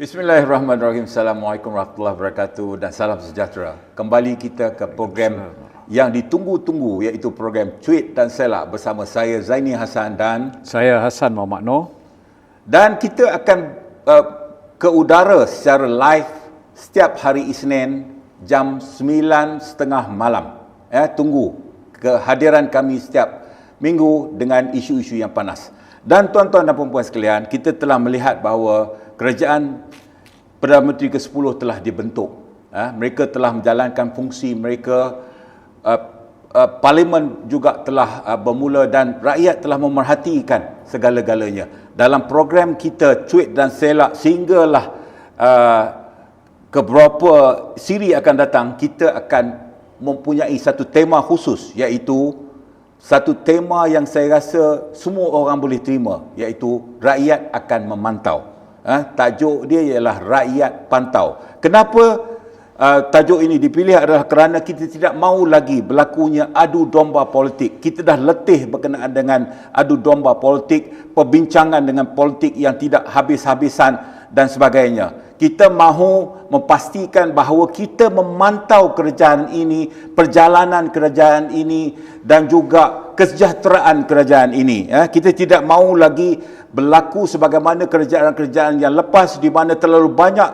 Bismillahirrahmanirrahim. Assalamualaikum warahmatullahi wabarakatuh dan salam sejahtera. Kembali kita ke program yang ditunggu-tunggu, iaitu program Cuit dan Selak bersama saya Zaini Hassan dan saya Hassan Muhammad Noor. Dan kita akan ke udara secara live setiap hari Isnin jam 9.30 malam. Tunggu kehadiran kami setiap minggu dengan isu-isu yang panas. Dan tuan-tuan dan puan-puan sekalian, kita telah melihat bahawa kerajaan Perdana Menteri ke-10 telah dibentuk. Mereka telah menjalankan fungsi mereka. Parlimen juga telah bermula dan rakyat telah memerhatikan segala-galanya. Dalam program kita Cuit dan Selak, sehinggalah ke beberapa siri akan datang, kita akan mempunyai satu tema khusus, iaitu satu tema yang saya rasa semua orang boleh terima, iaitu rakyat akan memantau. Tajuk dia ialah Rakyat Pantau. Kenapa tajuk ini dipilih adalah kerana kita tidak mahu lagi berlakunya adu domba politik. Kita dah letih berkenaan dengan adu domba politik, perbincangan dengan politik yang tidak habis-habisan dan sebagainya. Kita mahu memastikan bahawa kita memantau kerajaan ini, perjalanan kerajaan ini dan juga kesejahteraan kerajaan ini. Kita tidak mahu lagi berlaku sebagaimana kerajaan-kerajaan yang lepas di mana terlalu banyak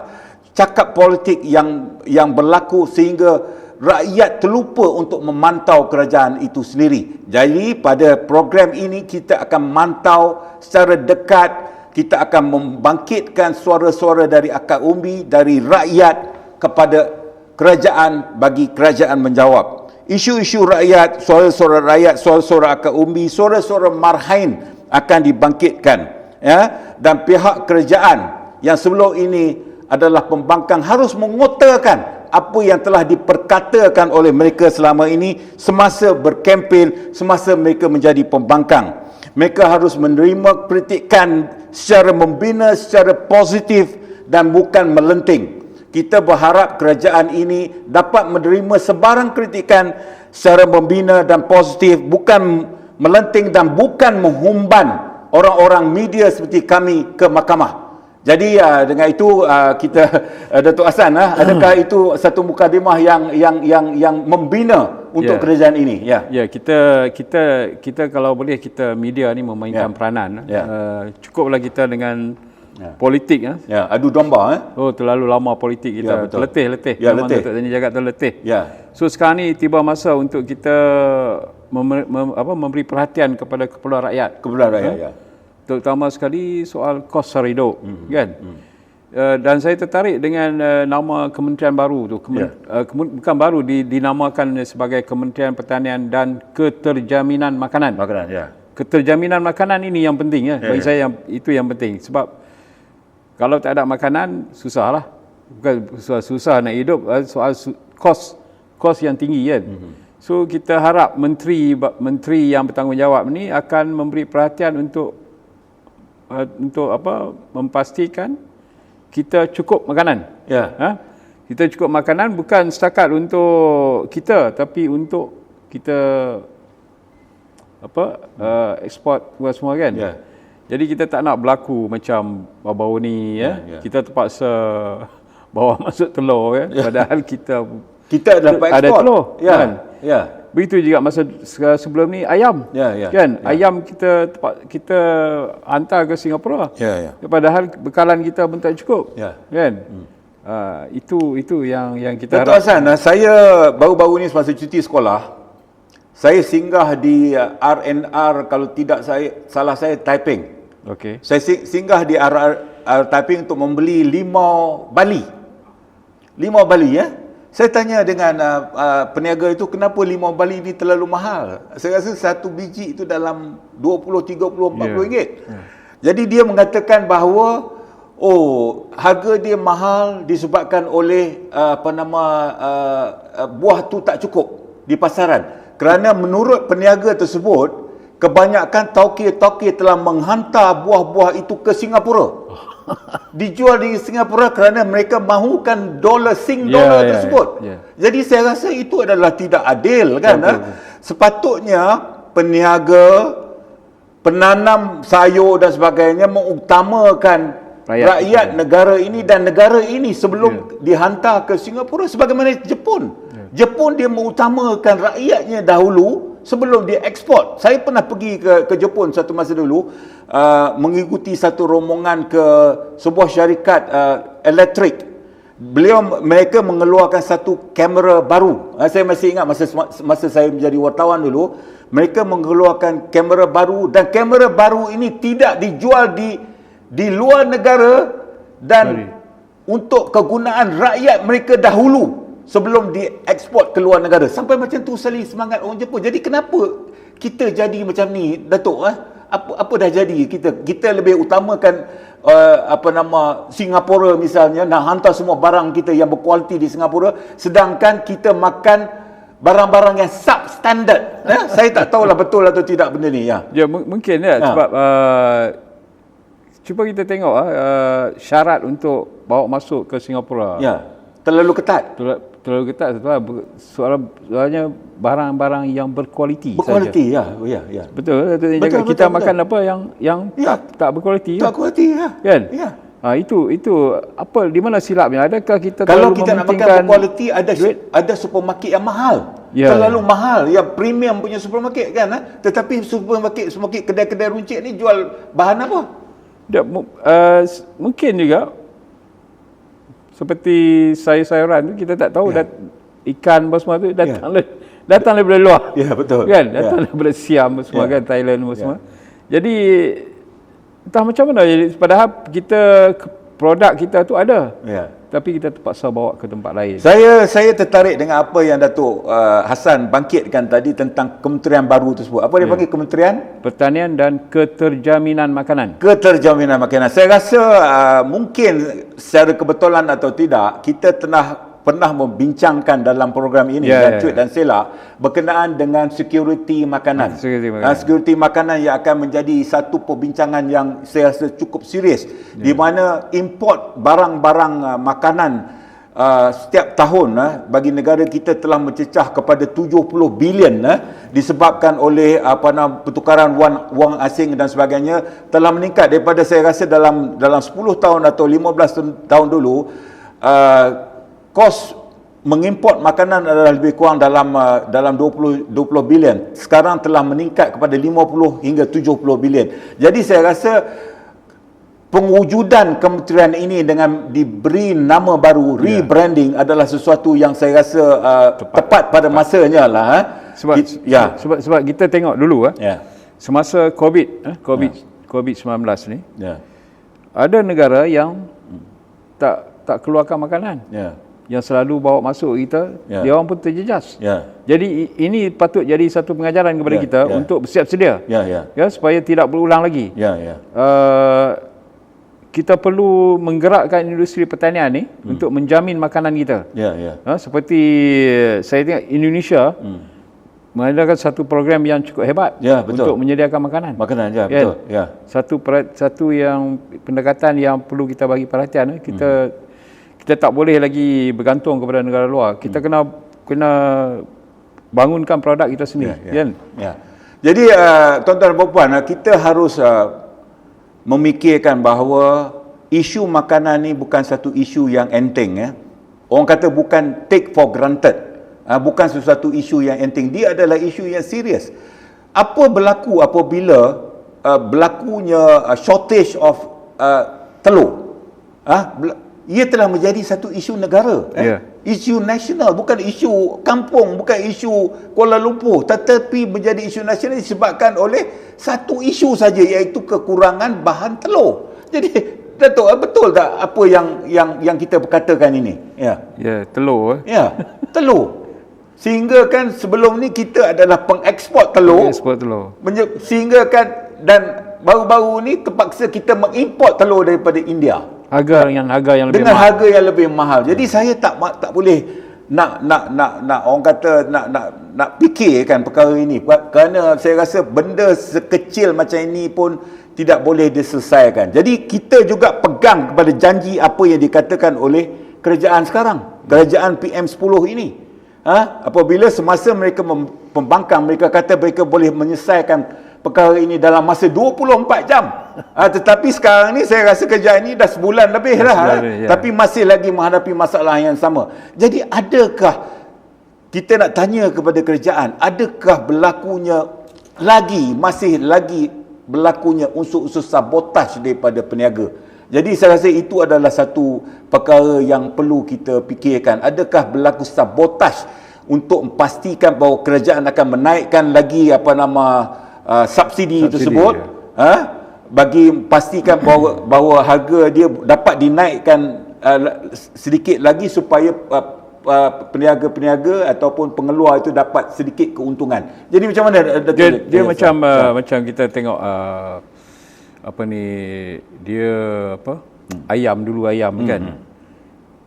cakap politik yang berlaku sehingga rakyat terlupa untuk memantau kerajaan itu sendiri. Jadi pada program ini kita akan mantau secara dekat. Kita akan membangkitkan suara-suara dari akar umbi, dari rakyat kepada kerajaan bagi kerajaan menjawab. Isu-isu rakyat, suara-suara rakyat, suara-suara akar umbi, suara-suara marhain akan dibangkitkan. Dan pihak kerajaan yang sebelum ini adalah pembangkang harus mengotakan apa yang telah diperkatakan oleh mereka selama ini semasa berkempen, semasa mereka menjadi pembangkang. Mereka harus menerima kritikan secara membina, secara positif dan bukan melenting. Kita berharap kerajaan ini dapat menerima sebarang kritikan secara membina dan positif, bukan melenting dan bukan menghumban orang-orang media seperti kami ke mahkamah. Jadi dengan itu kita Datuk Hassan, adakah itu satu mukadimah yang membina untuk kerajaan ini? Ya, kita kalau boleh kita media ni memainkan peranan. Cukuplah kita dengan politik adu domba. Oh, terlalu lama politik kita. Letih. Memang letih. Datuk Tanya Jagat tu letih. So sekarang ni tiba masa untuk kita memberi perhatian kepada keperluan rakyat. Terutama sekali soal kos sara hidup, kan? Dan saya tertarik dengan nama kementerian baru tu. Bukan baru, dinamakan sebagai Kementerian Pertanian dan Keterjaminan Makanan. Keterjaminan makanan ini yang penting bagi saya, itu yang penting. Sebab kalau tak ada makanan, susahlah. Bukan susah nak hidup, soal kos yang tinggi, kan? So kita harap menteri yang bertanggungjawab ni akan memberi perhatian untuk memastikan kita cukup makanan. Kita cukup makanan bukan setakat untuk kita, tapi untuk kita ekspor semua, kan. Jadi kita tak nak berlaku macam baru-baru ni kita terpaksa bawa masuk telur, padahal kita dapat ekspor. Ada telur, kan. Begitu juga masa sebelum ni ayam, kan. Ayam kita hantar ke Singapura, padahal bekalan kita pun tak cukup, kan. Itu yang kita harap. Datuk Hassan, saya baru-baru ni semasa cuti sekolah, saya singgah di RNR, kalau tidak salah saya Taiping. Saya singgah di RNR Taiping untuk membeli limau bali. Saya tanya dengan peniaga itu, kenapa limau bali ini terlalu mahal? Saya rasa satu biji itu dalam 20, 30, 40 ringgit. Jadi dia mengatakan bahawa harga dia mahal disebabkan oleh buah tu tak cukup di pasaran. Kerana menurut peniaga tersebut, kebanyakan tauke-tauke telah menghantar buah-buah itu ke Singapura. Dijual di Singapura kerana mereka mahukan dolar tersebut. Jadi saya rasa itu adalah tidak adil, kan. Sepatutnya peniaga, penanam sayur dan sebagainya mengutamakan rakyat negara ini dan negara ini sebelum dihantar ke Singapura, sebagaimana Jepun. Jepun dia mengutamakan rakyatnya dahulu sebelum dia ekspor. Saya pernah pergi ke Jepun satu masa dulu, mengikuti satu rombongan ke sebuah syarikat elektrik. Mereka mengeluarkan satu kamera baru. Saya masih ingat masa saya menjadi wartawan dulu, mereka mengeluarkan kamera baru, dan kamera baru ini tidak dijual di luar negara dan untuk kegunaan rakyat mereka dahulu sebelum diekspor ke luar negara. Sampai macam tu sekali semangat orang Jepun. Jadi kenapa kita jadi macam ni, Datuk? Apa dah jadi? Kita lebih utamakan Singapura misalnya, nak hantar semua barang kita yang berkualiti di Singapura, sedangkan kita makan barang-barang yang substandard. Saya tak tahulah betul atau tidak benda ni. Mungkin sebab cuba kita tengok syarat untuk bawa masuk ke Singapura. Terlalu ketat. Terlalu ketat sebab soalnya barang-barang yang berkualiti. Berkualiti sahaja. ya. Betul. Kita makan apa yang tak berkualiti. Tak berkualiti kan? Itu apa, di mana silapnya? Adakah kita kalau kita nak makan berkualiti, ada supermarket yang mahal. Terlalu mahal, yang premium punya supermarket kan. Tetapi supermarket kedai-kedai runcit ni jual bahan apa? Mungkin juga seperti sayur-sayuran tu, kita tak tahu ikan semua tu datang daripada luar. Betul. Kan? Datang daripada Siam semua kan, Thailand semua. Jadi entah macam mana, padahal produk kita tu ada. Tapi kita terpaksa bawa ke tempat lain. Saya tertarik dengan apa yang Datuk Hassan bangkitkan tadi tentang kementerian baru tersebut. Apa dia panggil kementerian? Pertanian dan Keterjaminan Makanan. Keterjaminan Makanan. Saya rasa mungkin secara kebetulan atau tidak, kita pernah membincangkan dalam program ini dan Cuit dan Selak berkenaan dengan security makanan. Security makanan yang akan menjadi satu perbincangan yang saya rasa cukup serius, di mana import barang-barang makanan setiap tahun bagi negara kita telah mencecah kepada 70 bilion disebabkan oleh pertukaran wang asing dan sebagainya, telah meningkat daripada, saya rasa dalam 10 tahun atau 15 tahun dulu, kos mengimport makanan adalah lebih kurang dalam 20 bilion. Sekarang telah meningkat kepada 50 hingga 70 bilion. Jadi saya rasa pengwujudan kementerian ini dengan diberi nama baru, rebranding, adalah sesuatu yang saya rasa tepat pada masanya lah. Sebab kita tengok dulu semasa COVID-19 ni, ada negara yang tak keluarkan makanan. Yang selalu bawa masuk kita, dia orang pun terjejas. Jadi ini patut jadi satu pengajaran kepada kita untuk bersiap sedia. Supaya tidak berulang lagi. Kita perlu menggerakkan industri pertanian ni untuk menjamin makanan kita. Seperti saya tengok Indonesia mengadakan satu program yang cukup hebat untuk menyediakan makanan. Betul. Satu yang pendekatan yang perlu kita bagi perhatian. Kita tak boleh lagi bergantung kepada negara luar. Kita kena bangunkan produk kita sendiri. Jadi tuan-tuan dan puan, kita harus memikirkan bahawa isu makanan ni bukan satu isu yang enteng. Orang kata bukan take for granted. Bukan sesuatu isu yang enteng. Dia adalah isu yang serius. Apa berlaku apabila berlakunya shortage of telur? Ia telah menjadi satu isu negara. Isu nasional, bukan isu kampung, bukan isu Kuala Lumpur, tetapi menjadi isu nasional disebabkan oleh satu isu saja, iaitu kekurangan bahan telur. Jadi Datuk, betul tak apa yang kita berkatakan ini? Telur. Telur. Sehingga kan sebelum ni kita adalah pengeksport telur. Sehingga kan, dan baru-baru ni terpaksa kita mengimport telur daripada India. Harga yang lebih dengan mahal. Harga yang lebih mahal. Jadi saya tak boleh nak orang kata nak fikirkan perkara ini, kerana saya rasa benda sekecil macam ini pun tidak boleh diselesaikan. Jadi kita juga pegang kepada janji apa yang dikatakan oleh kerajaan sekarang, kerajaan PM10 ini. Apabila semasa mereka pembangkang, mereka kata mereka boleh menyelesaikan perkara ini dalam masa 24 jam. Tetapi sekarang ni saya rasa kerja ini dah sebulan lebih dah. Tapi masih lagi menghadapi masalah yang sama. Jadi adakah kita nak tanya kepada kerajaan, adakah masih lagi berlakunya unsur-unsur sabotaj daripada peniaga? Jadi saya rasa itu adalah satu perkara yang perlu kita fikirkan. Adakah berlaku sabotaj untuk memastikan bahawa kerajaan akan menaikkan lagi subsidi tersebut, bagi pastikan bahawa harga dia dapat dinaikkan sedikit lagi supaya peniaga-peniaga ataupun pengeluar itu dapat sedikit keuntungan. Jadi macam mana dia macam kita tengok ayam dulu kan.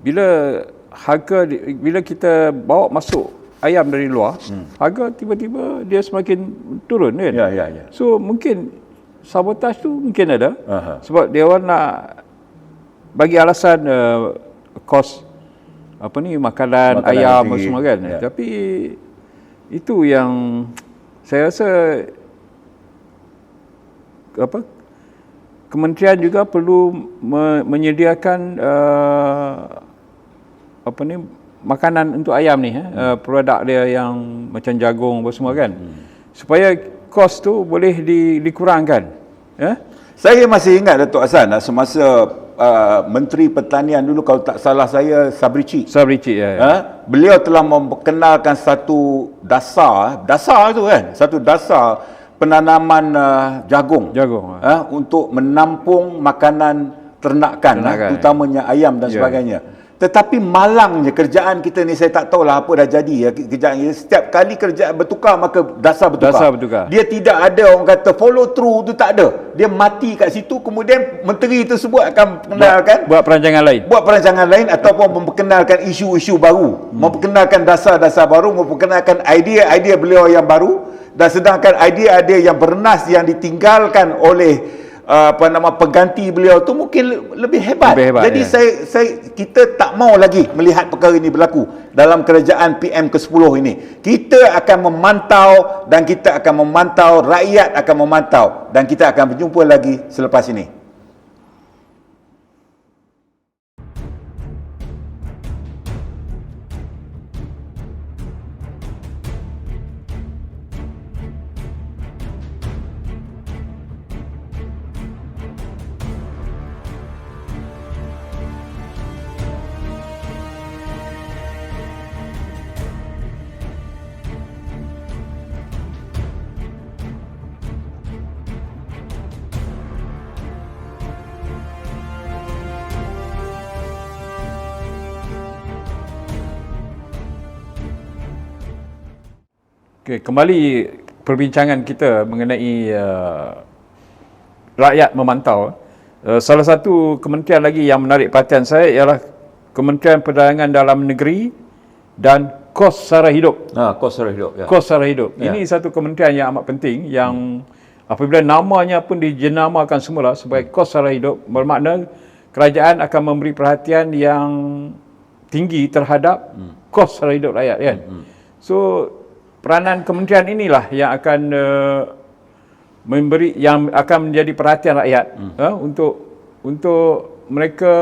Bila kita bawa masuk ayam dari luar, harga tiba-tiba dia semakin turun kan. So mungkin sabotaj tu mungkin ada. Sebab dia orang nak bagi alasan kos makanan ayam semua kan. Tapi itu yang saya rasa kementerian juga perlu menyediakan makanan untuk ayam ni, produk dia yang macam jagung semua kan, supaya kos tu boleh dikurangkan. Saya masih ingat Datuk Hassan semasa Menteri Pertanian dulu, kalau tak salah saya Sabrici, beliau telah memperkenalkan satu dasar tu kan, satu dasar penanaman jagung untuk menampung makanan ternakan. Terutamanya ayam dan sebagainya. Tetapi malangnya kerjaan kita ni, saya tak tahulah apa dah jadi kerjaan kita. Setiap kali kerjaan bertukar, maka dasar bertukar. Dia tidak ada, orang kata follow through tu tak ada. Dia mati kat situ, kemudian menteri tersebut akan mengenalkan buat perancangan lain ataupun memperkenalkan isu-isu baru, memperkenalkan dasar-dasar baru, memperkenalkan idea-idea beliau yang baru, dan sedangkan idea-idea yang bernas yang ditinggalkan oleh pengganti beliau tu mungkin lebih hebat. Jadi kita tak mau lagi melihat perkara ini berlaku dalam kerajaan PM ke-10 ini. Kita akan memantau dan kita akan memantau, rakyat akan memantau, dan kita akan berjumpa lagi selepas ini. Okay, kembali perbincangan kita mengenai rakyat memantau. Salah satu kementerian lagi yang menarik perhatian saya ialah Kementerian Perdagangan Dalam Negeri dan Kos Sara Hidup. Kos Sara Hidup. Kos Sara Hidup. Ini satu kementerian yang amat penting, yang apabila namanya pun dijenamakan semula sebagai Kos Sara Hidup, bermakna kerajaan akan memberi perhatian yang tinggi terhadap kos sara hidup rakyat kan. So peranan kementerian inilah yang akan akan menjadi perhatian rakyat untuk mereka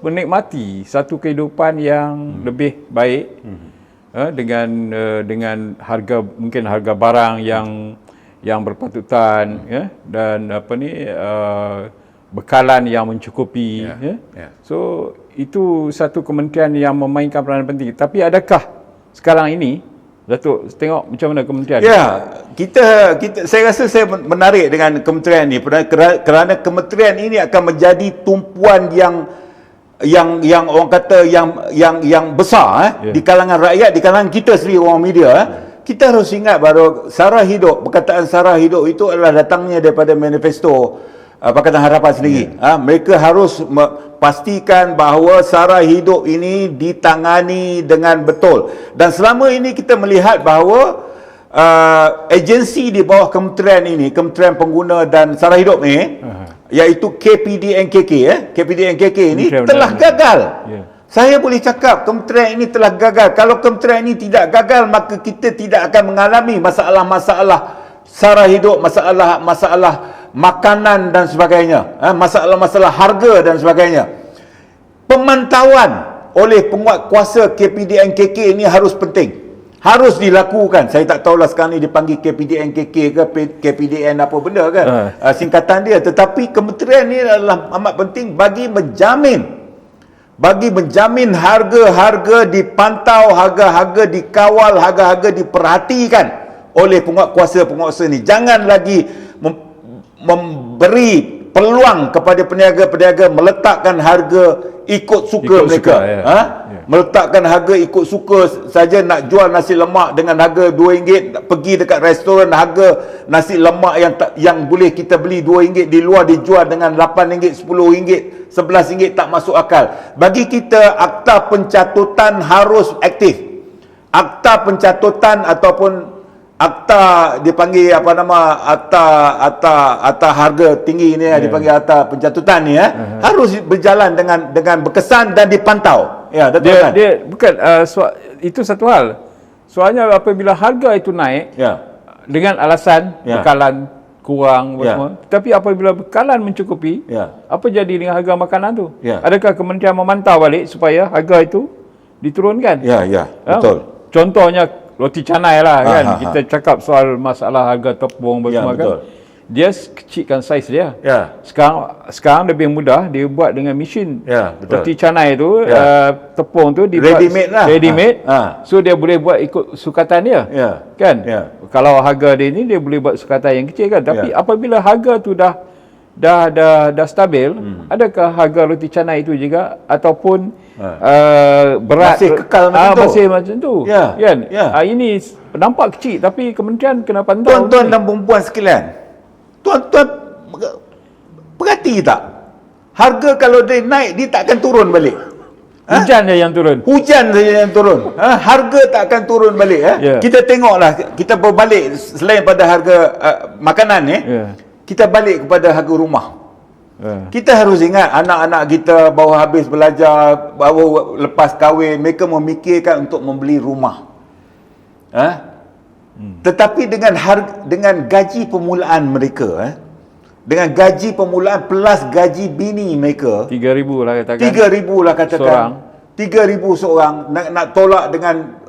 menikmati satu kehidupan yang lebih baik dengan harga, mungkin harga barang yang berpatutan dan bekalan yang mencukupi. So itu satu kementerian yang memainkan peranan penting. Tapi adakah sekarang ini, Datuk, tengok macam mana kementerian? Saya rasa saya menarik dengan kementerian ini kerana kementerian ini akan menjadi tumpuan yang orang kata yang besar di kalangan rakyat, di kalangan kita sendiri orang media. Kita harus ingat bahawa sara hidup, perkataan sara hidup itu adalah datangnya daripada manifesto Pakatan Harapan sendiri. Mereka harus pastikan bahawa sara hidup ini ditangani dengan betul. Dan selama ini kita melihat bahawa agensi di bawah kementerian ini, Kementerian Pengguna dan Sara Hidup ni, iaitu KPDNKK, KPDNKK ini telah gagal. Saya boleh cakap kementerian ini telah gagal. Kalau kementerian ini tidak gagal, maka kita tidak akan mengalami masalah-masalah sara hidup, masalah-masalah makanan dan sebagainya, masalah-masalah harga dan sebagainya. Pemantauan oleh penguat kuasa KPDNKK ini harus penting. Harus dilakukan. Saya tak tahulah sekarang ni dipanggil KPDNKK ke KPDN apa benda kan, singkatan dia. Tetapi kementerian ini adalah amat penting bagi menjamin harga-harga dipantau, harga-harga dikawal, harga-harga diperhatikan oleh penguasa ni. Jangan lagi memberi peluang kepada peniaga-peniaga meletakkan harga ikut suka mereka. Meletakkan harga ikut suka saja, nak jual nasi lemak dengan harga RM2, pergi dekat restoran harga nasi lemak yang boleh kita beli RM2 di luar dijual dengan RM8, RM10, RM11, tak masuk akal. Bagi kita, akta pencatutan harus aktif. Akta pencatutan ataupun akta dipanggil apa nama, akta harga tinggi ni, dipanggil akta pencatutan ni, harus berjalan dengan berkesan dan dipantau. Ya, dia bukan itu satu hal. Soalnya apabila harga itu naik dengan alasan bekalan kurang semua, tapi apabila bekalan mencukupi, apa jadi dengan harga makanan tu? Adakah kementerian memantau balik supaya harga itu diturunkan? Betul. Contohnya roti canai lah kan. Kita cakap soal masalah harga tepung bersama kan. Dia kecilkan saiz dia. Sekarang lebih mudah dia buat dengan mesin. Roti canai tu, tepung tu dibuat ready made. So dia boleh buat ikut sukatan dia. Kan? Kalau harga dia ni dia boleh buat sukatan yang kecil kan. Tapi apabila harga tu dah stabil, adakah harga roti canai itu juga ataupun berat masih kekal macam tu? Masih macam tu. Kan? Ini nampak kecil tapi kementerian kena pantau. Tuan-tuan dan perempuan sekalian, tuan-tuan perhati tak? Harga kalau dia naik, dia tak akan turun balik. Hujan dia yang turun. Hujan saja yang turun. Harga tak akan turun balik. Kita tengoklah, kita berbalik selain pada harga makanan ni, kita balik kepada harga rumah. Kita harus ingat anak-anak kita baru habis belajar, baru lepas kahwin, mereka memikirkan untuk membeli rumah. Tetapi dengan gaji permulaan mereka, dengan gaji permulaan plus gaji bini mereka, 3,000 lah katakan. 3,000 lah katakan. 3,000 seorang nak tolak dengan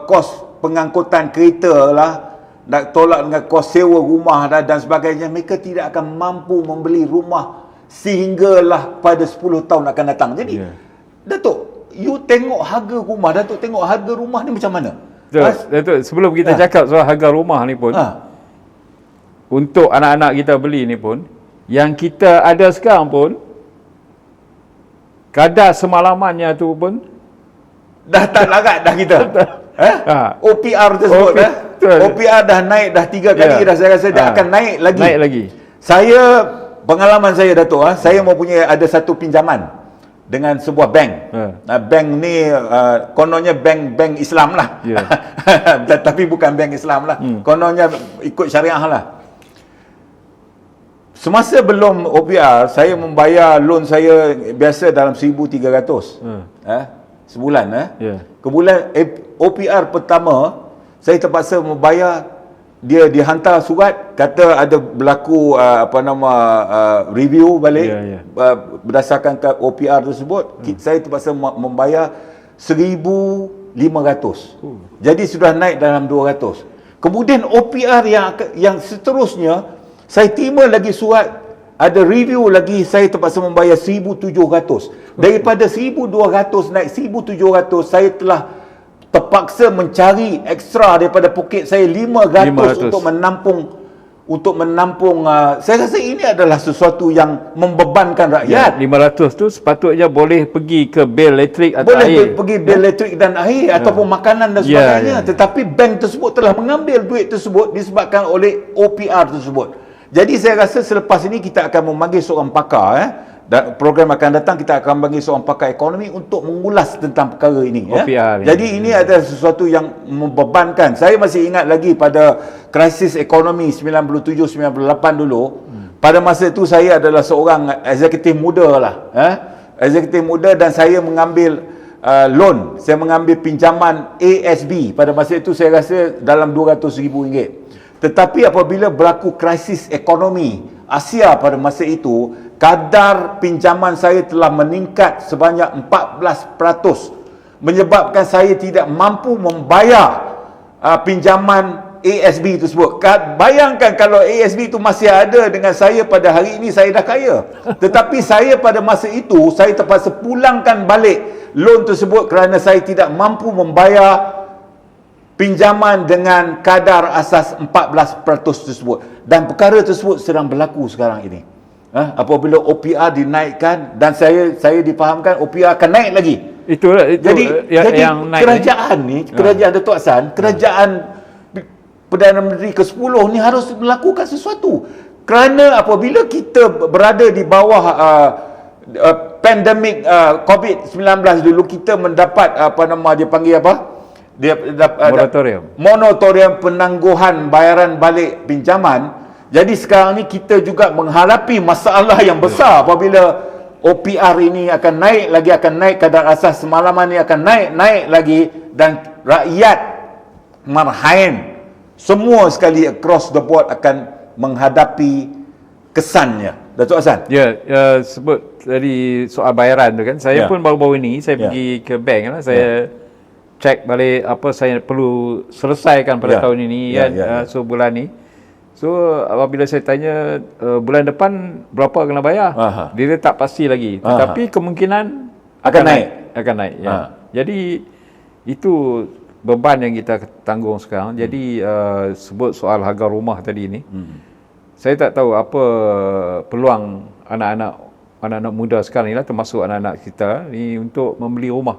kos pengangkutan kereta lah, nak tolak dengan kos sewa rumah dan sebagainya. Mereka tidak akan mampu membeli rumah sehinggalah pada 10 tahun akan datang. Jadi Datuk, you tengok harga rumah, Datuk tengok harga rumah ni macam mana? Datuk, sebelum kita cakap soal harga rumah ni pun, untuk anak-anak kita beli ni pun, yang kita ada sekarang pun, kadar semalamannya tu pun dah tak larat dah kita. OPR tersebut OPR dah naik dah 3 kali dah, saya rasa dia akan naik lagi. Saya, pengalaman saya Datuk, saya mempunyai ada satu pinjaman dengan sebuah bank. Bank ni kononnya bank Islam lah. Tapi bukan bank Islam lah. Kononnya ikut syariah lah. Semasa belum OPR, saya membayar loan saya biasa dalam 1,300 sebulan. Kebulan OPR pertama, saya terpaksa membayar. Dia dihantar surat kata ada berlaku review balik berdasarkan OPR tersebut. Saya terpaksa membayar 1,500. Jadi sudah naik dalam 200. Kemudian OPR yang seterusnya, saya terima lagi surat ada review lagi, saya terpaksa membayar 1,700. Daripada 1,200 naik 1,700, saya telah terpaksa mencari ekstra daripada poket saya 500 untuk menampung saya rasa ini adalah sesuatu yang membebankan rakyat. 500 tu sepatutnya boleh pergi ke bil elektrik atau boleh air. Boleh pergi bil elektrik dan air ataupun makanan dan sebagainya. Tetapi bank tersebut telah mengambil duit tersebut disebabkan oleh OPR tersebut. Jadi saya rasa selepas ini kita akan memanggil seorang pakar, dan program akan datang kita akan bagi seorang pakar ekonomi untuk mengulas tentang perkara ini. Jadi ini adalah sesuatu yang membebankan. Saya masih ingat lagi pada krisis ekonomi 97-98 dulu. Pada masa itu saya adalah seorang eksekutif muda lah. Eksekutif muda, dan saya mengambil loan, saya mengambil pinjaman ASB. Pada masa itu saya rasa dalam RM200,000. Tetapi apabila berlaku krisis ekonomi Asia pada masa itu, kadar pinjaman saya telah meningkat sebanyak 14%, menyebabkan saya tidak mampu membayar pinjaman ASB tersebut. Bayangkan kalau ASB itu masih ada dengan saya pada hari ini, saya dah kaya. Tetapi saya pada masa itu, saya terpaksa pulangkan balik loan tersebut kerana saya tidak mampu membayar pinjaman dengan kadar asas 14% tersebut. Dan perkara tersebut sedang berlaku sekarang ini. Apabila OPR dinaikkan, dan saya difahamkan OPR akan naik lagi. Jadi yang naik kerajaan ni, kerajaan Datuk Hassan, kerajaan Perdana Menteri ke-10 ni harus melakukan sesuatu. Kerana apabila kita berada di bawah pandemik COVID-19 dulu, kita mendapat dia panggil apa? Moratorium penangguhan bayaran balik pinjaman. Jadi sekarang ni kita juga menghadapi masalah yang besar apabila OPR ini akan naik kadar asas semalaman ni akan naik lagi, dan rakyat Marhaen semua sekali across the board akan menghadapi kesannya. Datuk Hassan. Sebut tadi soal bayaran tu kan. Saya pun baru-baru ini saya pergi ke bank lah. Saya cek balik apa saya perlu selesaikan pada tahun ini so bulan ni. So apabila saya tanya bulan depan berapa kena bayar, dia tak pasti lagi. Tetapi kemungkinan akan naik. Jadi itu beban yang kita tanggung sekarang. Jadi sebut soal harga rumah tadi ni, saya tak tahu apa peluang anak-anak muda sekarang ni lah, termasuk anak-anak kita ni, untuk membeli rumah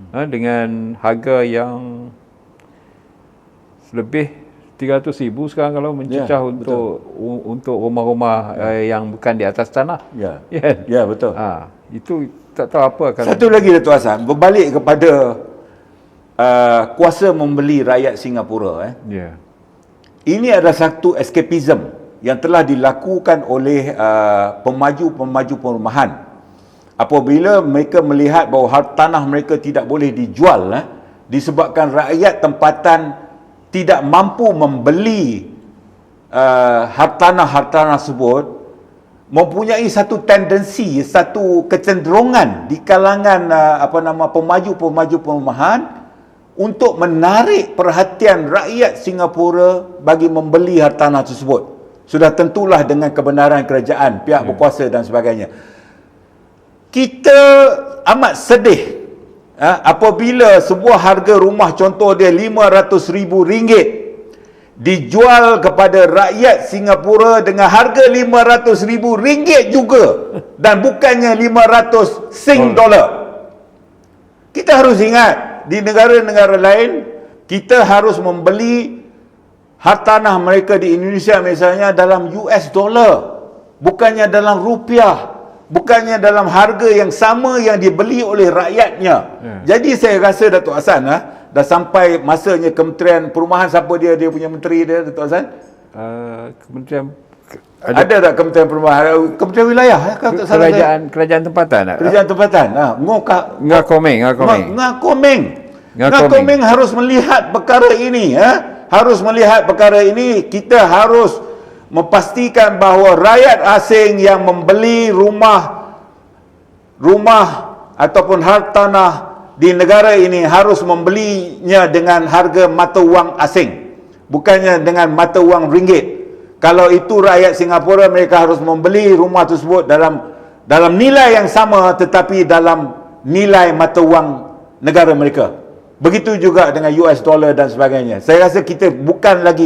dengan harga yang lebih 300,000 sekarang kalau mencecah untuk rumah-rumah yang bukan di atas tanah. Betul. Itu tak tahu apa akan. Satu lagi Datuk Hassan, berbalik kepada kuasa membeli rakyat Singapura. Ini adalah satu escapism yang telah dilakukan oleh pemaju-pemaju perumahan. Apabila mereka melihat bahawa hartanah mereka tidak boleh dijual disebabkan rakyat tempatan tidak mampu membeli hartanah tersebut, mempunyai satu tendensi, satu kecenderungan di kalangan pemaju-pemaju perumahan untuk menarik perhatian rakyat Singapura bagi membeli hartanah tersebut. Sudah tentulah dengan kebenaran kerajaan, pihak berkuasa dan sebagainya. Kita amat sedih apabila sebuah harga rumah, contoh dia RM500,000, dijual kepada rakyat Singapura dengan harga RM500,000 juga, dan bukannya 500 Sing dollar. Kita harus ingat, di negara-negara lain kita harus membeli hartanah mereka di Indonesia misalnya dalam US dollar, bukannya dalam rupiah, bukannya dalam harga yang sama yang dibeli oleh rakyatnya. Jadi saya rasa Datuk Hassan dah sampai masanya Kementerian Perumahan. Siapa dia punya menteri dia, Datuk Hassan? Kementerian ada tak Kementerian Perumahan? Kementerian Wilayah kerajaan tempatan tak? Kerajaan tempatan. Ngakomeng harus melihat perkara ini. Harus melihat perkara ini. Kita harus memastikan bahawa rakyat asing yang membeli rumah ataupun hartanah di negara ini harus membelinya dengan harga mata wang asing, bukannya dengan mata wang ringgit. Kalau itu rakyat Singapura, mereka harus membeli rumah tersebut dalam nilai yang sama tetapi dalam nilai mata wang negara mereka. Begitu juga dengan US dollar dan sebagainya. Saya rasa kita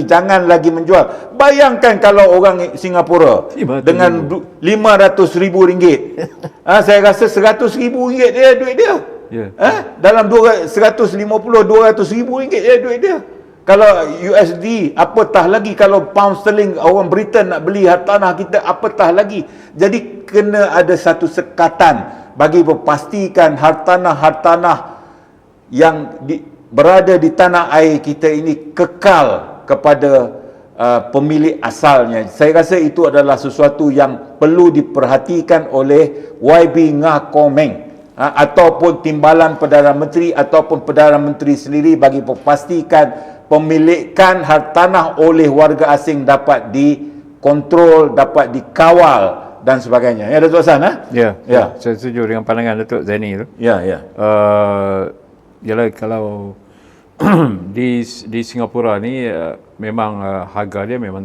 jangan lagi menjual. Bayangkan kalau orang Singapura dengan RM500,000, saya rasa RM100,000 dia duit dia. Dalam RM150-200,000 dia duit dia. Kalau USD, apatah lagi kalau pound sterling, orang Britain nak beli hartanah kita, apatah lagi. Jadi kena ada satu sekatan bagi memastikan hartanah yang berada di tanah air kita ini kekal kepada pemilik asalnya. Saya rasa itu adalah sesuatu yang perlu diperhatikan oleh YB Ngakomeng ataupun timbalan Perdana Menteri ataupun Perdana Menteri sendiri bagi memastikan pemilikan hartanah oleh warga asing dapat dikontrol, dapat dikawal dan sebagainya. Ya, Datuk Hassan, Ya, saya setuju dengan pandangan Datuk Zaini tu. Ya, ya. Yalah, kalau di Singapura ni memang harga dia memang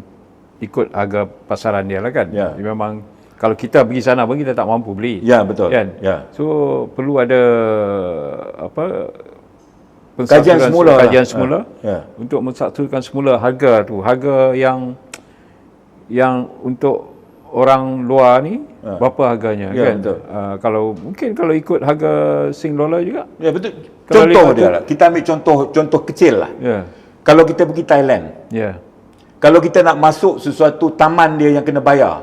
ikut harga pasaran dia lah kan. Ya. Dia memang kalau kita pergi sana pun kita tak mampu beli. Ya, betul. Kan? Ya. So perlu ada Kajian semula ya. Untuk mensatukan semula harga tu. Harga yang untuk orang luar ni berapa harganya ya, kan. Kalau ikut harga Sing-Dollar juga. Ya, betul. Kalau Contoh dia lah. Kita ambil contoh kecil lah. Ya. Kalau kita pergi Thailand, Ya. kalau kita nak masuk sesuatu taman dia yang kena bayar,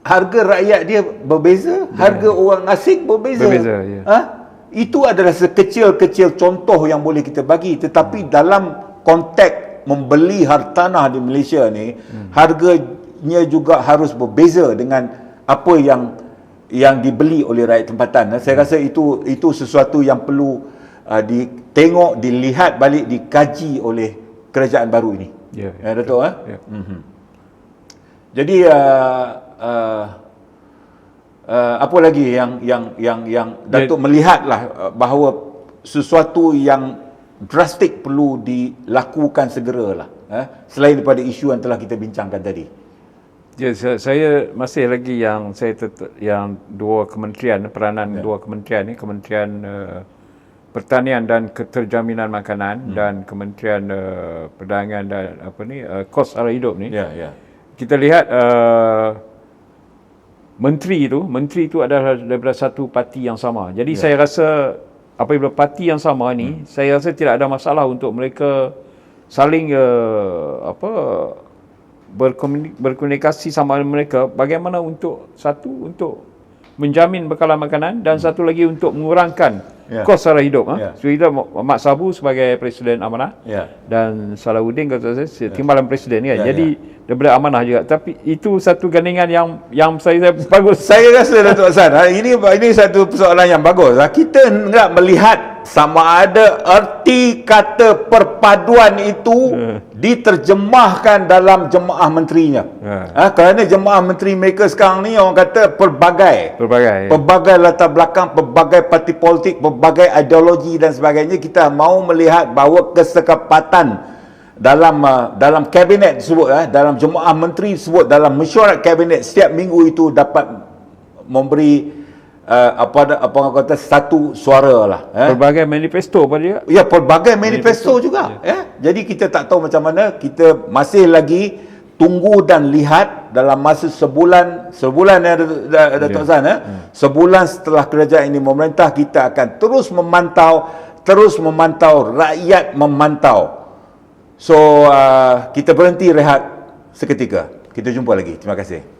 harga rakyat dia berbeza, harga orang asing berbeza. Ya. Itu adalah sekecil-kecil contoh yang boleh kita bagi, tetapi dalam konteks membeli hartanah di Malaysia ni, harganya juga harus berbeza dengan apa yang dibeli oleh rakyat tempatan. Saya rasa itu sesuatu yang perlu ditengok, dilihat balik, dikaji oleh kerajaan baru ini. Ya, Datuk. Ya. Jadi apa lagi yang Datuk melihatlah bahawa sesuatu yang drastik perlu dilakukan segeralah, selain daripada isu yang telah kita bincangkan tadi. Ya, saya masih lagi yang dua kementerian, peranan dua kementerian ni, Kementerian Pertanian dan Keterjaminan Makanan dan Kementerian Perdagangan dan kos sara hidup ni. Ya. Kita lihat menteri itu adalah daripada satu parti yang sama. Jadi saya rasa apabila parti yang sama ni, saya rasa tidak ada masalah untuk mereka saling berkomunikasi sama mereka bagaimana untuk menjamin bekalan makanan dan satu lagi untuk mengurangkan kos sara hidup. So kita Mak Sabu sebagai Presiden Amanah dan Salahuddin kata saya timbalan Presiden kan. Jadi daripada Amanah juga. Tapi itu satu gandingan yang saya bagus. Saya rasa Datuk Hassan, ini satu persoalan yang bagus. Kita nak melihat sama ada erti kata perpaduan itu diterjemahkan dalam jemaah menterinya. Kerana jemaah menteri mereka sekarang ni orang kata pelbagai latar belakang, pelbagai parti politik, pelbagai ideologi dan sebagainya. Kita mahu melihat bahawa kesepakatan dalam kabinet tersebut, dalam jemaah menteri tersebut, dalam mesyuarat kabinet setiap minggu itu dapat memberi apa orang kata satu suara lah. Pelbagai manifesto pada dia. Ya, pelbagai manifesto juga. Jadi kita tak tahu macam mana. Kita masih lagi tunggu dan lihat dalam masa sebulan Datuk Hassan, sebulan setelah kerajaan ini memerintah, kita akan terus memantau, rakyat memantau. So kita berhenti rehat seketika. Kita jumpa lagi. Terima kasih.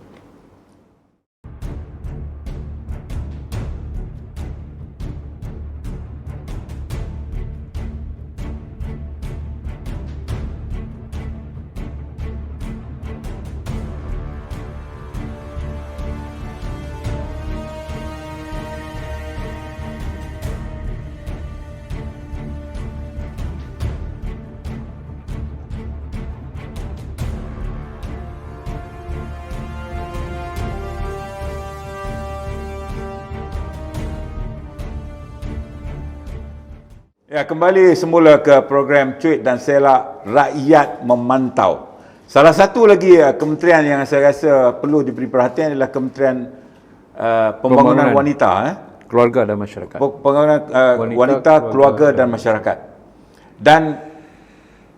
Ya, kembali semula ke program Cuit dan Selak Rakyat Memantau. Salah satu lagi kementerian yang saya rasa perlu diberi perhatian adalah Kementerian Pembangunan Wanita, Keluarga dan Masyarakat. Pembangunan wanita, keluarga dan masyarakat. Dan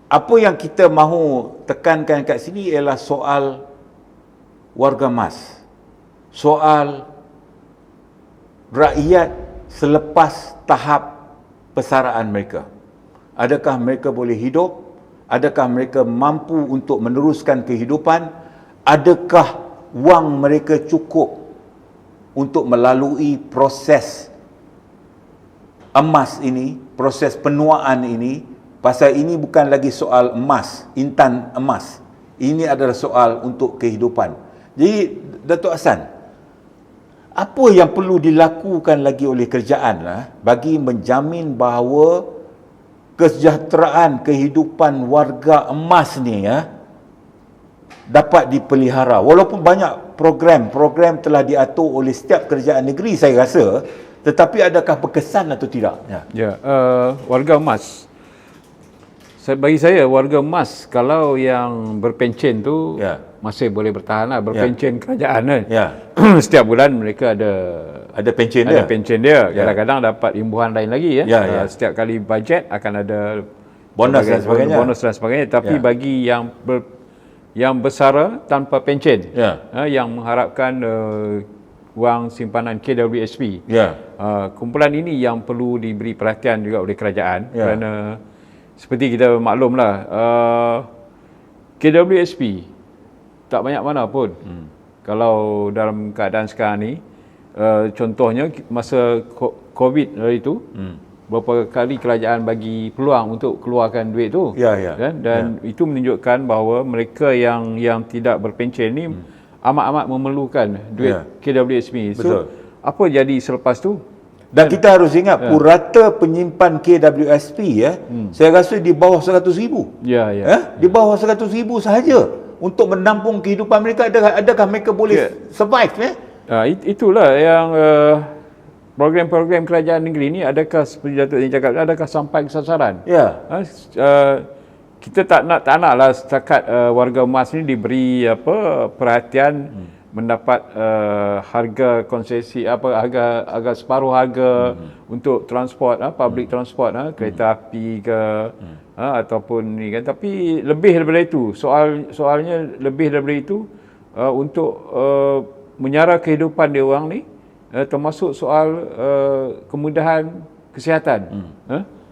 apa yang kita mahu tekankan kat sini ialah soal warga emas. Soal rakyat selepas tahap persaraan mereka. Adakah mereka boleh hidup? Adakah mereka mampu untuk meneruskan kehidupan? Adakah wang mereka cukup untuk melalui proses emas ini, proses penuaan ini? Pasal ini bukan lagi soal emas, intan emas. Ini adalah soal untuk kehidupan. Jadi, Datuk Hassan, Apa yang perlu dilakukan lagi oleh kerajaan bagi menjamin bahawa kesejahteraan kehidupan warga emas ni dapat dipelihara, walaupun banyak program telah diatur oleh setiap kerajaan negeri saya rasa, tetapi adakah berkesan atau tidak? Warga emas, bagi saya warga emas kalau yang berpencen tu masih boleh bertahan lah, berpencen kerajaan kan. Setiap bulan mereka ada pencen dia. Kadang-kadang dapat imbuhan lain lagi setiap kali bajet akan ada bonus dan sebagainya. Tapi bagi yang bersara tanpa pencen, yang mengharapkan wang simpanan KWSP, kumpulan ini yang perlu diberi perhatian juga oleh kerajaan, kerana seperti kita maklumlah, KWSP tak banyak mana pun. Kalau dalam keadaan sekarang ni, contohnya masa COVID itu, berapa kali kerajaan bagi peluang untuk keluarkan duit tu, dan itu menunjukkan bahawa mereka yang tidak berpencen ni amat-amat memerlukan duit KWSP. So, apa jadi selepas tu? Dan kita harus ingat purata penyimpan KWSP saya rasa di bawah 100,000. Di bawah 100,000 sahaja untuk menampung kehidupan mereka. Adakah mereka boleh survive? Itulah yang program-program kerajaan negeri ni, adakah seperti Datuk yang cakap, adakah sampai ke sasaran? Kita tak naklah setakat warga emas ni diberi perhatian, mendapat harga konsesi, harga separuh harga untuk transport, public transport, kereta api ke ataupun ni kan. Tapi lebih daripada itu, soalnya lebih daripada itu, untuk menyara kehidupan dia orang ni, termasuk soal kemudahan kesihatan,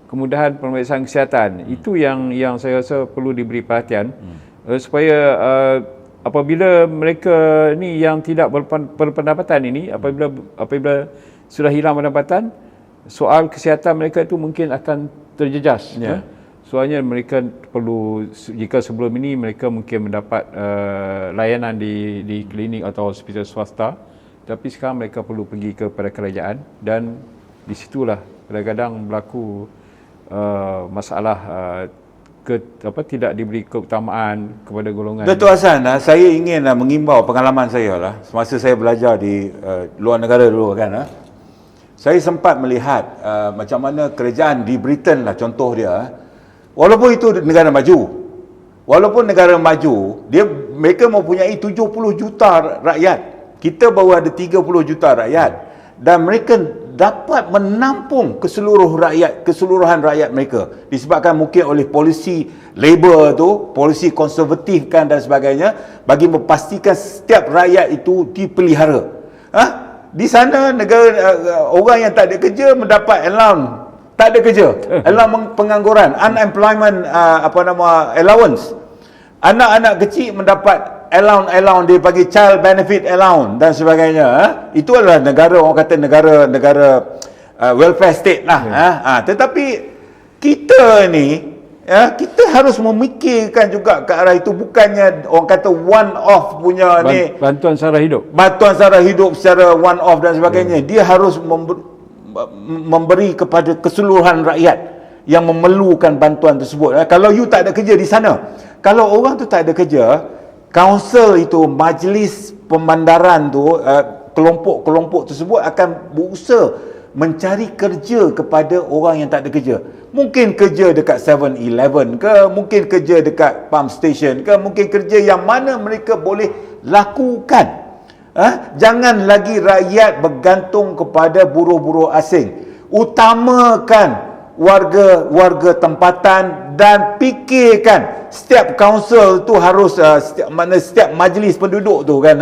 kemudahan pemeriksaan kesihatan. Itu yang saya rasa perlu diberi perhatian, supaya apabila mereka ni yang tidak berpendapatan ini, apabila sudah hilang pendapatan, soal kesihatan mereka itu mungkin akan terjejas. Soalnya mereka perlu, jika sebelum ini mereka mungkin mendapat layanan di klinik atau hospital swasta, tapi sekarang mereka perlu pergi kepada kerajaan, dan di situlah kadang-kadang berlaku masalah tidak diberi keutamaan kepada golongan. Datuk Hassan, saya ingin mengimbau pengalaman saya semasa saya belajar di luar negara dulu kan. Saya sempat melihat macam mana kerajaan di Britain contoh dia, walaupun itu negara maju, mereka mempunyai 70 juta rakyat. Kita baru ada 30 juta rakyat, dan mereka dapat menampung keseluruhan rakyat mereka, disebabkan mungkin oleh polisi Labor tu, polisi konservatif kan dan sebagainya, bagi memastikan setiap rakyat itu dipelihara. Di sana negara orang yang tak ada kerja mendapat allowance, tak ada kerja, allowance pengangguran, unemployment allowance. Anak-anak kecil mendapat allowance, dia bagi child benefit allowance dan sebagainya. Itu adalah negara, orang kata negara welfare state lah. Tetapi kita ni, kita harus memikirkan juga ke arah itu, bukannya orang kata one off punya bantuan sara hidup secara one off dan sebagainya. Dia harus memberi kepada keseluruhan rakyat yang memerlukan bantuan tersebut. Kalau you tak ada kerja di sana, kalau orang tu tak ada kerja, kaunsil itu, majlis pemandaran tu, kelompok-kelompok tersebut akan berusaha mencari kerja kepada orang yang tak ada kerja. Mungkin kerja dekat 7-Eleven ke, mungkin kerja dekat pump station ke, mungkin kerja yang mana mereka boleh lakukan. Jangan lagi rakyat bergantung kepada buruh-buruh asing. Utamakan warga tempatan, dan fikirkan setiap kaunsil tu harus setiap majlis penduduk tu kan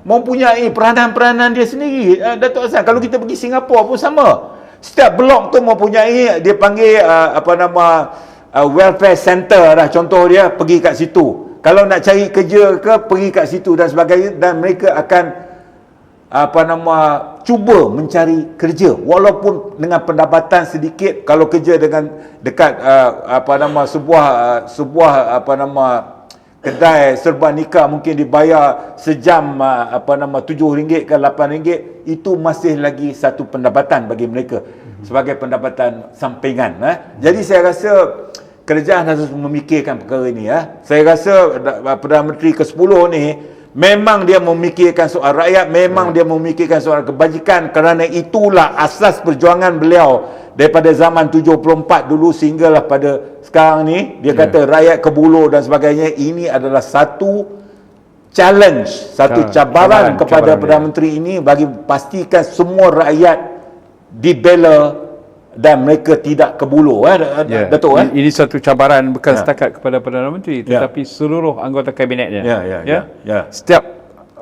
mempunyai peranan-peranan dia sendiri. Datuk Hassan, kalau kita pergi Singapura pun sama. Setiap blok tu mempunyai, dia panggil welfare center lah, contoh dia, pergi kat situ. Kalau nak cari kerja ke, pergi kat situ dan sebagainya, dan mereka akan cuba mencari kerja walaupun dengan pendapatan sedikit. Kalau kerja dengan dekat sebuah kedai serba nikah mungkin dibayar sejam RM7 ke RM8, itu masih lagi satu pendapatan bagi mereka sebagai pendapatan sampingan. Jadi saya rasa kerajaan harus memikirkan perkara ini. Saya rasa Perdana Menteri ke-10 ni memang dia memikirkan soal rakyat, memang dia memikirkan soal kebajikan, kerana itulah asas perjuangan beliau daripada zaman 74 dulu sehinggalah pada sekarang ni. Dia kata rakyat kebuluh dan sebagainya. Ini adalah satu challenge, satu cabaran kepada Perdana Menteri ini bagi pastikan semua rakyat dibela dan mereka tidak kebuluh. Datuk, ini satu cabaran bukan setakat kepada Perdana Menteri, tetapi seluruh anggota kabinetnya. Setiap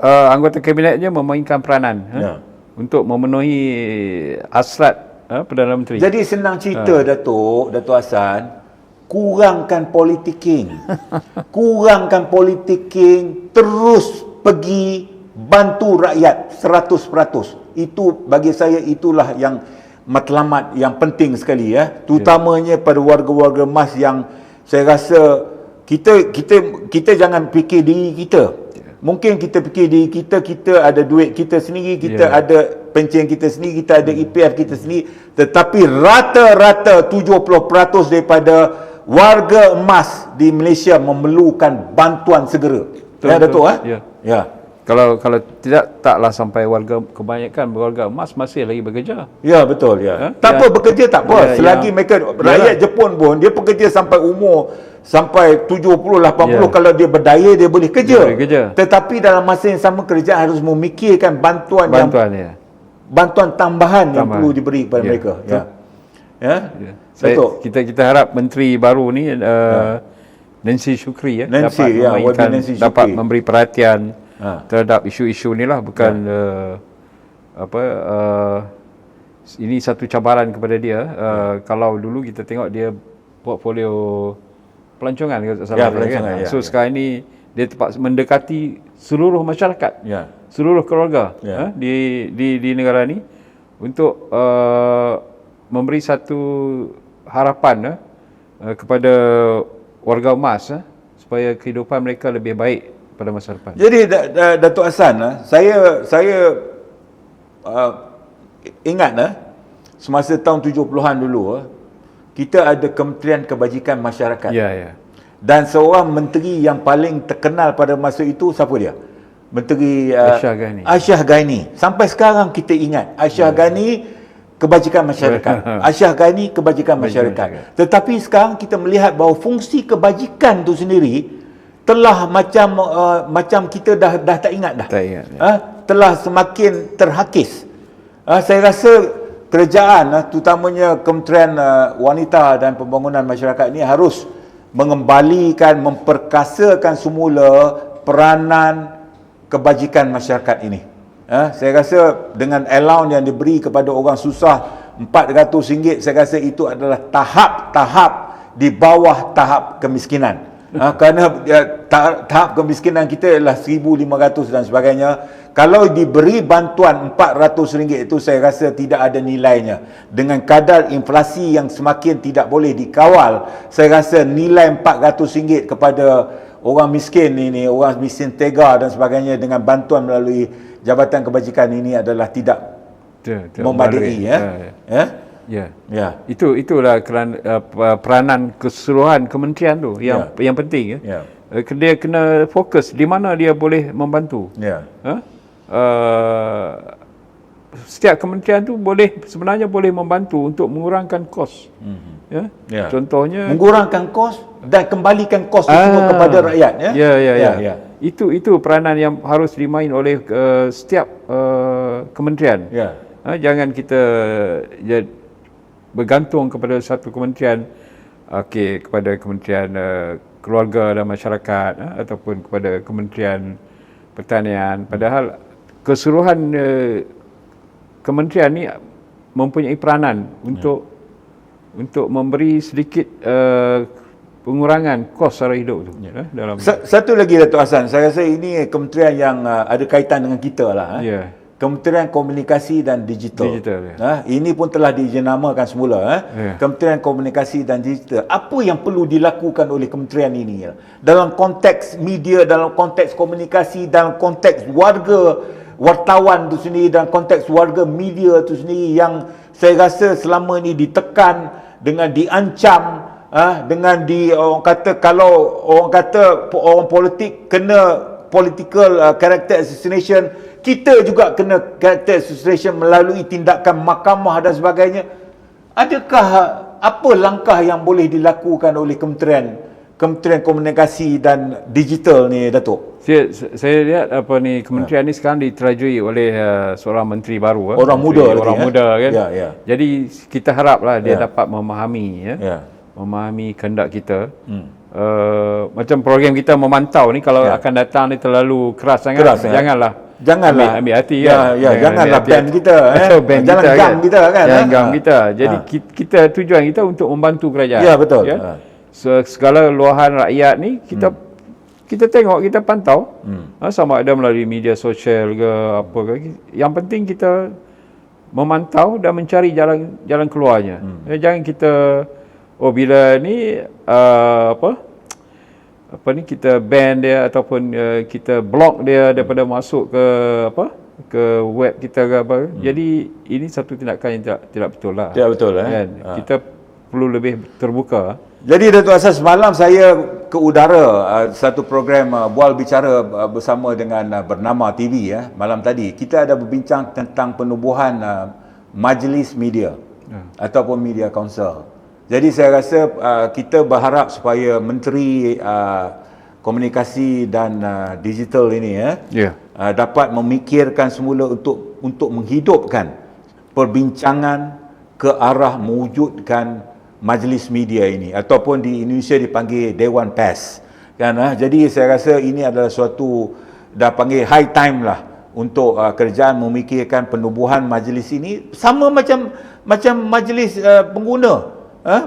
anggota kabinetnya memainkan peranan untuk memenuhi hasrat Perdana Menteri. Jadi senang cerita, Datuk Hassan, kurangkan politicking. Kurangkan politicking, terus pergi bantu rakyat 100%. Itu bagi saya itulah yang matlamat yang penting sekali, terutamanya pada warga-warga emas yang saya rasa kita jangan fikir diri kita. Mungkin kita fikir diri kita ada duit kita sendiri, kita ada pencen kita sendiri, kita ada EPF kita sendiri, tetapi rata-rata 70% daripada warga emas di Malaysia memerlukan bantuan segera. Datuk, Kalau tidak, taklah sampai kebanyakan warga emas masih lagi bekerja. Ya, betul. Tak apa, bekerja tak apa. Selagi mereka, rakyat Jepun pun, dia bekerja sampai umur sampai 70, 80, kalau dia berdaya, dia boleh kerja. Tetapi dalam masa yang sama, kerajaan harus memikirkan bantuan tambahan yang perlu diberi kepada mereka. Kita harap Menteri baru ni, Nancy Shukri, dapat memberi perhatian terhadap isu-isu ni lah. Bukan ini satu cabaran kepada dia. Kalau dulu kita tengok dia portfolio pelancongan, so sekarang ini dia terpaksa mendekati seluruh masyarakat, seluruh keluarga di negara ni untuk memberi satu harapan kepada warga emas supaya kehidupan mereka lebih baik pada masa depan. Jadi Datuk Hassan, saya ingat semasa tahun 70-an dulu, kita ada Kementerian Kebajikan Masyarakat. Dan seorang menteri yang paling terkenal pada masa itu, siapa dia? Menteri Aisyah Ghaini. Sampai sekarang kita ingat Aisyah Ghaini, kebajikan masyarakat. Aisyah Ghaini, kebajikan masyarakat. Tetapi sekarang kita melihat bahawa fungsi kebajikan itu sendiri telah macam kita dah tak ingat dah. Telah semakin terhakis. Saya rasa kerajaan, terutamanya Kementerian Wanita dan Pembangunan Masyarakat ini harus mengembalikan, memperkasakan semula peranan kebajikan masyarakat ini. Saya rasa dengan allowance yang diberi kepada orang susah RM400, saya rasa itu adalah tahap-tahap di bawah tahap kemiskinan. Kerana tahap kemiskinan kita adalah 1,500 dan sebagainya. Kalau diberi bantuan RM400 itu, saya rasa tidak ada nilainya. Dengan kadar inflasi yang semakin tidak boleh dikawal, saya rasa nilai RM400 kepada orang miskin ini, orang miskin tega dan sebagainya, dengan bantuan melalui Jabatan Kebajikan ini adalah tidak memadai. Itulah peranan keseluruhan kementerian tu yang penting. Dia kena fokus di mana dia boleh membantu. Setiap kementerian tu sebenarnya boleh membantu untuk mengurangkan kos. Contohnya mengurangkan kos dan kembalikan kos itu semua kepada rakyat. Itu peranan yang harus dimain oleh setiap kementerian. Jangan kita bergantung kepada satu kementerian, kepada Kementerian Keluarga dan Masyarakat ataupun kepada Kementerian Pertanian. Padahal keseluruhan kementerian ni mempunyai peranan untuk memberi sedikit pengurangan kos sara hidup tu. Dalam satu lagi, Datuk Hassan, saya rasa ini kementerian yang ada kaitan dengan kita lah. Kementerian Komunikasi dan Digital. Ini pun telah dijenamakan semula. Kementerian Komunikasi dan Digital. Apa yang perlu dilakukan oleh kementerian ini? Dalam konteks media, dalam konteks komunikasi, dalam konteks warga, wartawan tu sendiri, dalam konteks warga media tu sendiri yang saya rasa selama ini ditekan, dengan diancam, dengan orang kata, kalau orang kata orang politik kena political character assassination, kita juga kena character assassination melalui tindakan mahkamah dan sebagainya. Adakah apa langkah yang boleh dilakukan oleh Kementerian Komunikasi dan Digital ni, Datuk? Saya lihat kementerian ni sekarang diterajui oleh seorang menteri baru, orang muda kan. Jadi kita haraplah dia dapat memahami kehendak kita. Macam program kita memantau ni, kalau akan datang ni terlalu keras sangat, janganlah ambil hati kan. Janganlah ban kita, jangan gam kita kan. Jangan gam kita. Jadi kita tujuan kita untuk membantu kerajaan. Ya, betul. Segala luahan rakyat ni kita tengok, kita pantau, sama ada melalui media sosial ke apa ke. Yang penting kita memantau dan mencari jalan keluarnya. Jangan kita bila ni kita ban dia ataupun kita block dia daripada masuk ke web kita ke apa. Jadi ini satu tindakan yang tidak betul lah. Tidak betul kan? Kita perlu lebih terbuka. Jadi Datuk Asas, semalam saya ke udara satu program Bual Bicara bersama dengan Bernama TV malam tadi. Kita ada berbincang tentang penubuhan majlis media ataupun media council. Jadi saya rasa kita berharap supaya Menteri Komunikasi dan Digital ini dapat memikirkan semula untuk menghidupkan perbincangan ke arah mewujudkan majlis media ini, ataupun di Indonesia dipanggil Dewan Pers kan. Jadi saya rasa ini adalah suatu dah panggil high time lah untuk kerajaan memikirkan penubuhan majlis ini, sama macam majlis pengguna.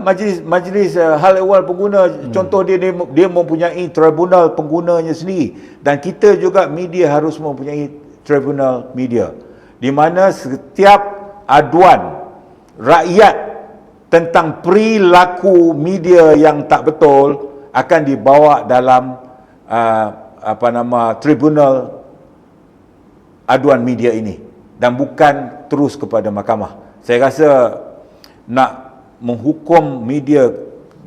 Majlis hal ehwal pengguna, contoh dia mempunyai tribunal penggunanya sendiri, dan kita juga media harus mempunyai tribunal media, di mana setiap aduan rakyat tentang perilaku media yang tak betul akan dibawa dalam tribunal aduan media ini, dan bukan terus kepada mahkamah. Saya rasa nak menghukum media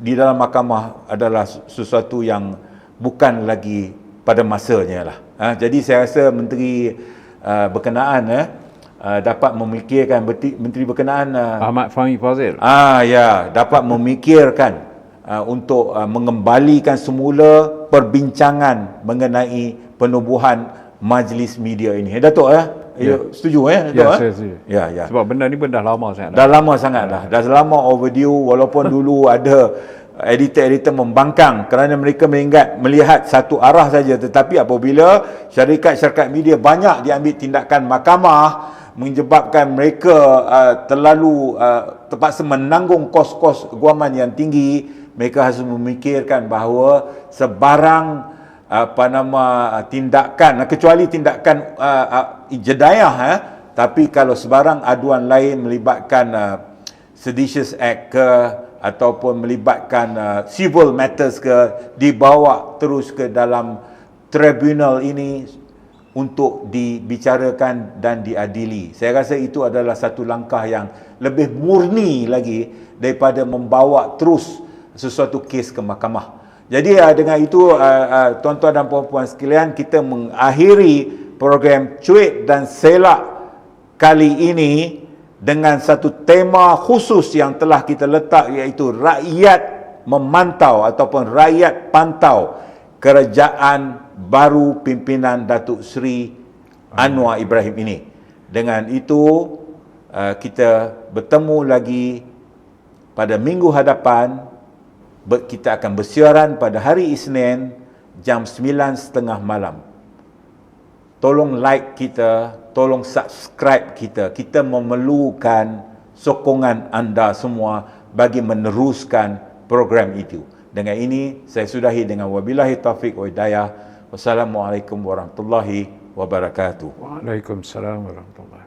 di dalam mahkamah adalah sesuatu yang bukan lagi pada masanya lah. Jadi saya rasa Menteri berkenaan dapat memikirkan, Menteri berkenaan Ahmad Fahmi Fazil dapat memikirkan untuk mengembalikan semula perbincangan mengenai penubuhan majlis media ini. Datuk setuju Datuk? Saya setuju. Sebab benda ni dah lama sangat. Dah lama sangat dah. Dah lama overdue, walaupun dulu ada editor-editor membangkang kerana mereka melihat satu arah saja, tetapi apabila syarikat-syarikat media banyak diambil tindakan mahkamah menyebabkan mereka terlalu terpaksa menanggung kos-kos guaman yang tinggi, mereka harus memikirkan bahawa sebarang tindakan, kecuali tindakan jedayah, tapi kalau sebarang aduan lain melibatkan seditious act ke ataupun melibatkan civil matters ke, dibawa terus ke dalam tribunal ini untuk dibicarakan dan diadili. Saya rasa itu adalah satu langkah yang lebih murni lagi daripada membawa terus sesuatu kes ke mahkamah. Jadi dengan itu tuan-tuan dan puan-puan sekalian, kita mengakhiri program Cuit dan Selak kali ini dengan satu tema khusus yang telah kita letak, iaitu rakyat memantau ataupun rakyat pantau kerajaan baru pimpinan Datuk Seri Anwar Ibrahim ini. Dengan itu kita bertemu lagi pada minggu hadapan. Kita akan bersiaran pada hari Isnin jam 9.30 malam. Tolong like kita, tolong subscribe kita. Kita memerlukan sokongan anda semua bagi meneruskan program itu. Dengan ini saya sudahi dengan wabillahi taufiq wa hidayah. Wassalamualaikum warahmatullahi wabarakatuh. Waalaikumsalam warahmatullahi